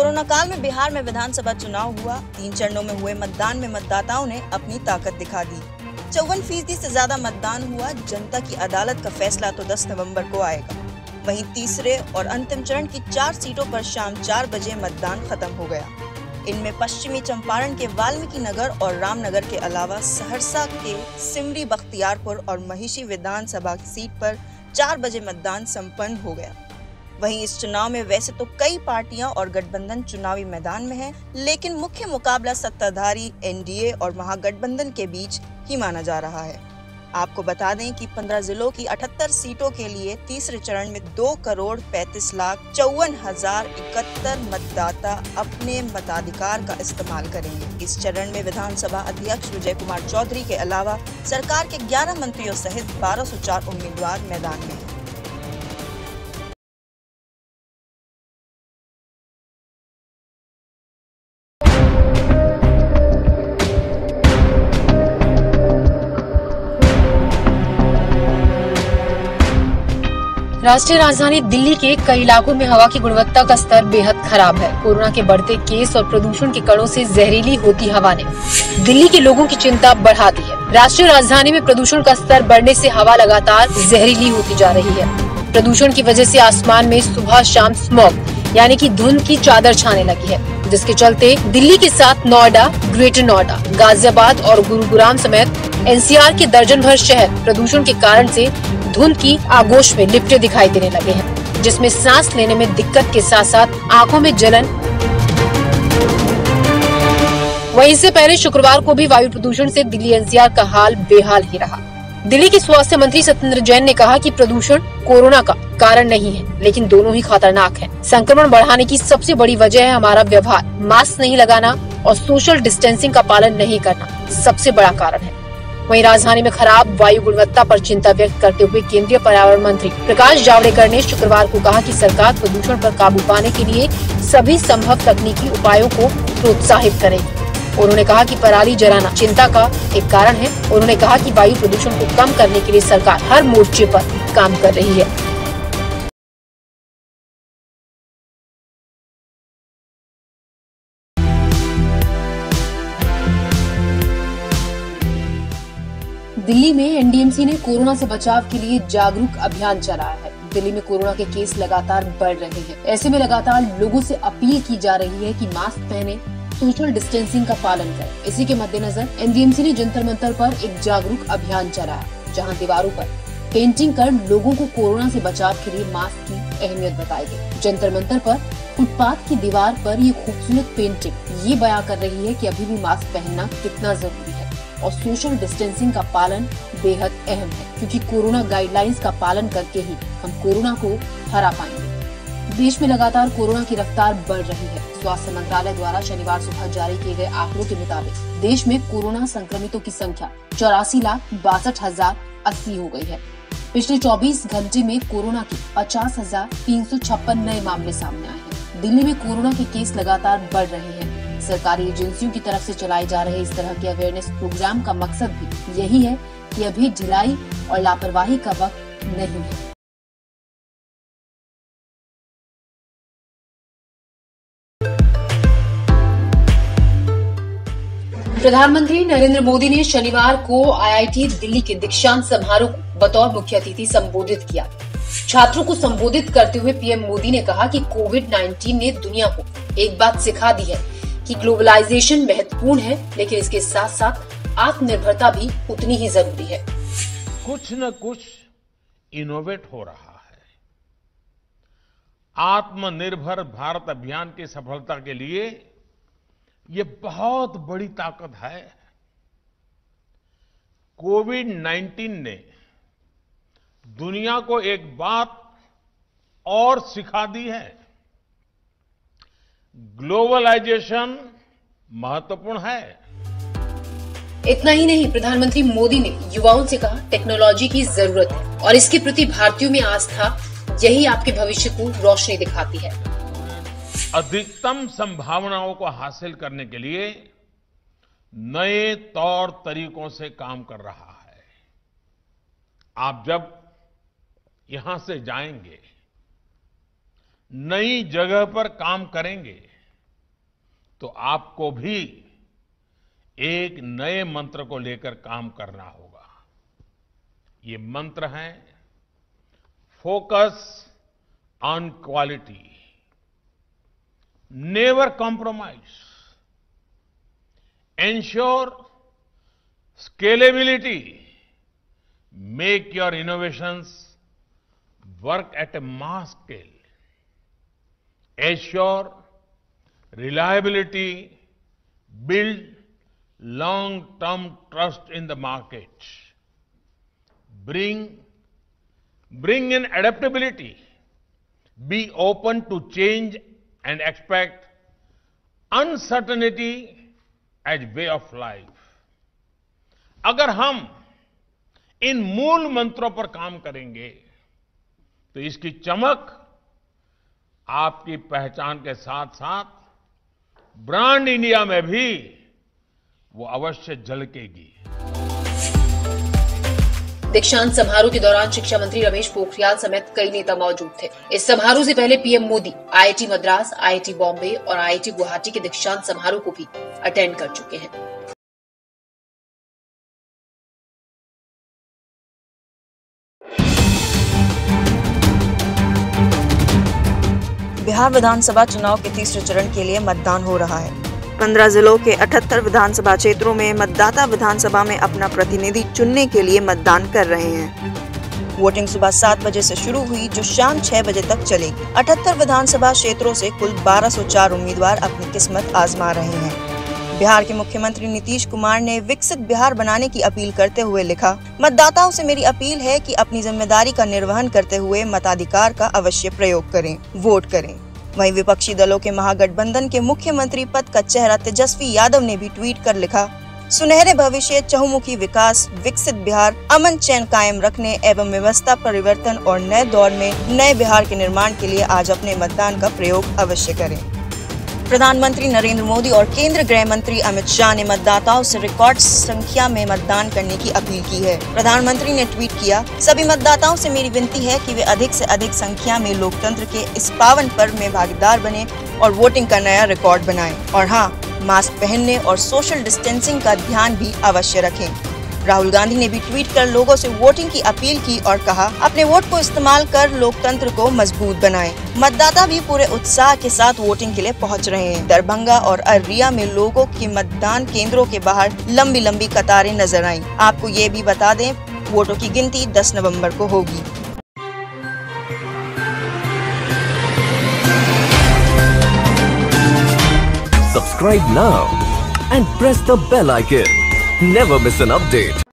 Corona काल में बिहार में विधानसभा चुनाव हुआ। 3 चरणों में हुए मतदान में मतदाताओं ने अपनी ताकत दिखा दी। 54% से ज्यादा मतदान हुआ। जनता की अदालत का फैसला तो 10 नवंबर को आएगा। वहीं तीसरे और अंतिम चरण की 4 सीटों पर शाम 4 बजे मतदान खत्म हो गया। इनमें पश्चिमी चंपारण के वाल्मीकि नगर और रामनगर के अलावा सहरसा के सिमरी बख्तियारपुर और महिषी विधानसभा सीट पर 4 बजे मतदान संपन्न हो गया। वहीं इस चुनाव में वैसे तो कई पार्टियां और गठबंधन चुनावी मैदान में हैं, लेकिन मुख्य मुकाबला सत्ताधारी एनडीए और महागठबंधन के बीच ही माना जा रहा है। आपको बता दें कि 15 जिलों की 78 सीटों के लिए तीसरे चरण में 2,35,54,071 मतदाता अपने मताधिकार का इस्तेमाल करेंगे। इस चरण में विधानसभा अध्यक्ष विजय कुमार चौधरी के अलावा सरकार के 11 मंत्रियों सहित 1204 उम्मीदवार मैदान में हैं। राष्ट्रीय राजधानी दिल्ली के कई इलाकों में हवा की गुणवत्ता का स्तर बेहद खराब है। कोरोना के बढ़ते केस और प्रदूषण के कणों से जहरीली होती हवा ने दिल्ली के लोगों की चिंता बढ़ा दी है। राष्ट्रीय राजधानी में प्रदूषण का स्तर बढ़ने से हवा लगातार जहरीली होती जा रही है। प्रदूषण की वजह से आसमान में सुबह शाम स्मॉग यानी कि धुंध की चादर छाने लगी है, जिसके चलते दिल्ली के साथ नोएडा, ग्रेटर नोएडा, गाजियाबाद और गुरुग्राम समेत एनसीआर के दर्जन भर शहर प्रदूषण के कारण से धुंध की आगोश में लिपटे दिखाई देने लगे हैं, जिसमें सांस लेने में दिक्कत के साथ साथ आंखों में जलन। वहीं इससे पहले शुक्रवार को भी वायु प्रदूषण से दिल्ली एनसीआर का हाल बेहाल ही रहा। दिल्ली के स्वास्थ्य मंत्री सत्येंद्र जैन ने कहा कि प्रदूषण कोरोना का कारण नहीं है, लेकिन दोनों ही खतरनाक हैं। संक्रमण बढ़ाने की सबसे बड़ी वजह है हमारा व्यवहार। मास्क नहीं लगाना और सोशल डिस्टेंसिंग का पालन नहीं करना सबसे बड़ा कारण है। वहीं राजधानी में खराब वायु गुणवत्ता पर चिंता व्यक्त करते हुए केंद्रीय पर्यावरण मंत्री प्रकाश जावड़ेकर ने शुक्रवार को कहा कि सरकार प्रदूषण पर काबू पाने के लिए सभी संभव तकनीकी उपायों को प्रोत्साहित करेगी। उन्होंने कहा कि पराली जलाना चिंता का एक कारण है। उन्होंने कहा कि वायु प्रदूषण को कम करने के लिए सरकार हर मोर्चे पर काम कर रही है। दिल्ली में एनडीएमसी ने कोरोना से बचाव के लिए जागरूक अभियान चलाया है। दिल्ली में कोरोना के केस लगातार बढ़ रहे हैं। ऐसे में लगातार लोगों से अपील की जा रही है कि मास्क पहने, सोशल डिस्टेंसिंग का पालन करें। इसी के मद्देनजर एनडीएमसी ने जंतर मंतर पर एक जागरूक अभियान चलाया, जहां दीवारों पर पेंटिंग कर लोगों को कोरोना से बचाव के लिए मास्क की अहमियत बताई गई। जंतर मंतर पर फुटपाथ की दीवार पर ये खूबसूरत पेंटिंग ये बयां कर रही है कि अभी भी मास्क पहनना कितना जरूरी है और सोशल डिस्टेंसिंग का पालन बेहद अहम है, क्योंकि कोरोना गाइडलाइंस का पालन करके ही हम कोरोना को हरा पाएंगे। देश में लगातार कोरोना की रफ्तार बढ़ रही है। स्वास्थ्य मंत्रालय द्वारा शनिवार सुबह जारी किए गए आंकड़ों के मुताबिक देश में कोरोना संक्रमितों की संख्या 84,62,080 हो गई है। पिछले 24 घंटे में कोरोना के 50,356 नए मामले सामने आए हैं। दिल्ली में कोरोना के केस लगातार बढ़ रहे हैं। सरकारी एजेंसियों की तरफ से चलाए जा रहे इस तरह के अवेयरनेस प्रोग्राम का मकसद भी यही है कि अभी ढिलाई और लापरवाही का वक्त नहीं है। प्रधानमंत्री नरेंद्र मोदी ने शनिवार को आईआईटी दिल्ली के दीक्षांत समारोह को बतौर मुख्य अतिथि संबोधित किया। छात्रों को संबोधित करते हुए पीएम मोदी ने कहा कि कोविड-19 ने दुनिया को एक बात सिखा दी है कि ग्लोबलाइजेशन महत्वपूर्ण है, लेकिन इसके साथ साथ आत्मनिर्भरता भी उतनी ही जरूरी है। कुछ न कुछ इनोवेट हो रहा है। आत्मनिर्भर भारत अभियान की सफलता के लिए ये बहुत बड़ी ताकत है। कोविड-19 ने दुनिया को एक बात और सिखा दी है। ग्लोबलाइजेशन महत्वपूर्ण है। इतना ही नहीं, प्रधानमंत्री मोदी ने युवाओं से कहा, टेक्नोलॉजी की जरूरत है और इसके प्रति भारतीयों में आस्था यही आपके भविष्य को रोशनी दिखाती है। अधिकतम संभावनाओं को हासिल करने के लिए नए तौर तरीकों से काम कर रहा है। आप जब यहां से जाएंगे, नई जगह पर काम करेंगे, तो आपको भी एक नए मंत्र को लेकर काम करना होगा। ये मंत्र है focus on quality, never compromise, ensure scalability, make your innovations work at A mass scale, assure reliability, build long-term trust in the market, bring in adaptability, be open to change and expect uncertainty as way of life. अगर हम इन मूल मंत्रों पर काम करेंगे तो इसकी चमक आपकी पहचान के साथ साथ ब्रांड इंडिया में भी वो अवश्य झलकेगी। दीक्षांत समारोह के दौरान शिक्षा मंत्री रमेश पोखरियाल समेत कई नेता मौजूद थे। इस समारोह से पहले PM Modi IIT Madras, IIT Bombay और आईआईटी गुवाहाटी के दीक्षांत समारोह को भी अटेंड कर चुके हैं। बिहार विधानसभा चुनाव के तीसरे चरण के लिए मतदान हो रहा है। 15 जिलों के 78 विधानसभा क्षेत्रों में मतदाता विधानसभा में अपना प्रतिनिधि चुनने के लिए मतदान कर रहे हैं। वोटिंग सुबह 7 बजे से शुरू हुई, जो शाम 6 बजे तक चलेगी। 78 विधानसभा क्षेत्रों से कुल 1204 उम्मीदवार अपनी किस्मत आजमा रहे हैं। बिहार के मुख्यमंत्री नीतीश कुमार ने विकसित बिहार बनाने की अपील करते हुए लिखा, मतदाताओं से मेरी अपील है कि अपनी जिम्मेदारी का निर्वहन करते हुए मताधिकार का अवश्य प्रयोग करें, वोट करें। वहीं विपक्षी दलों के महागठबंधन के मुख्यमंत्री पद का चेहरा तेजस्वी यादव ने भी ट्वीट कर लिखा, सुनहरे भविष्य, चहुमुखी विकास, विकसित बिहार, अमन चैन कायम रखने एवं व्यवस्था परिवर्तन और नए दौर में नए बिहार के निर्माण के लिए आज अपने मतदान का प्रयोग अवश्य करें। प्रधानमंत्री नरेंद्र मोदी और केंद्रीय गृह मंत्री अमित शाह ने मतदाताओं से रिकॉर्ड संख्या में मतदान करने की अपील की है। प्रधानमंत्री ने ट्वीट किया, सभी मतदाताओं से मेरी विनती है कि वे अधिक से अधिक संख्या में लोकतंत्र के इस पावन पर्व में भागीदार बने और वोटिंग का नया रिकॉर्ड बनाएं। और हाँ, मास्क पहनने और सोशल डिस्टेंसिंग का ध्यान भी अवश्य रखें। राहुल गांधी ने भी ट्वीट कर लोगों से वोटिंग की अपील की और कहा, अपने वोट को इस्तेमाल कर लोकतंत्र को मजबूत बनाएं। मतदाता भी पूरे उत्साह के साथ वोटिंग के लिए पहुंच रहे हैं। दरभंगा और अररिया में लोगों की मतदान केंद्रों के बाहर लंबी लंबी कतारें नजर आईं। आपको ये भी बता दें, वोटों की गिनती 10 नवंबर को होगी। Subscribe now and press the bell icon. Never miss an update.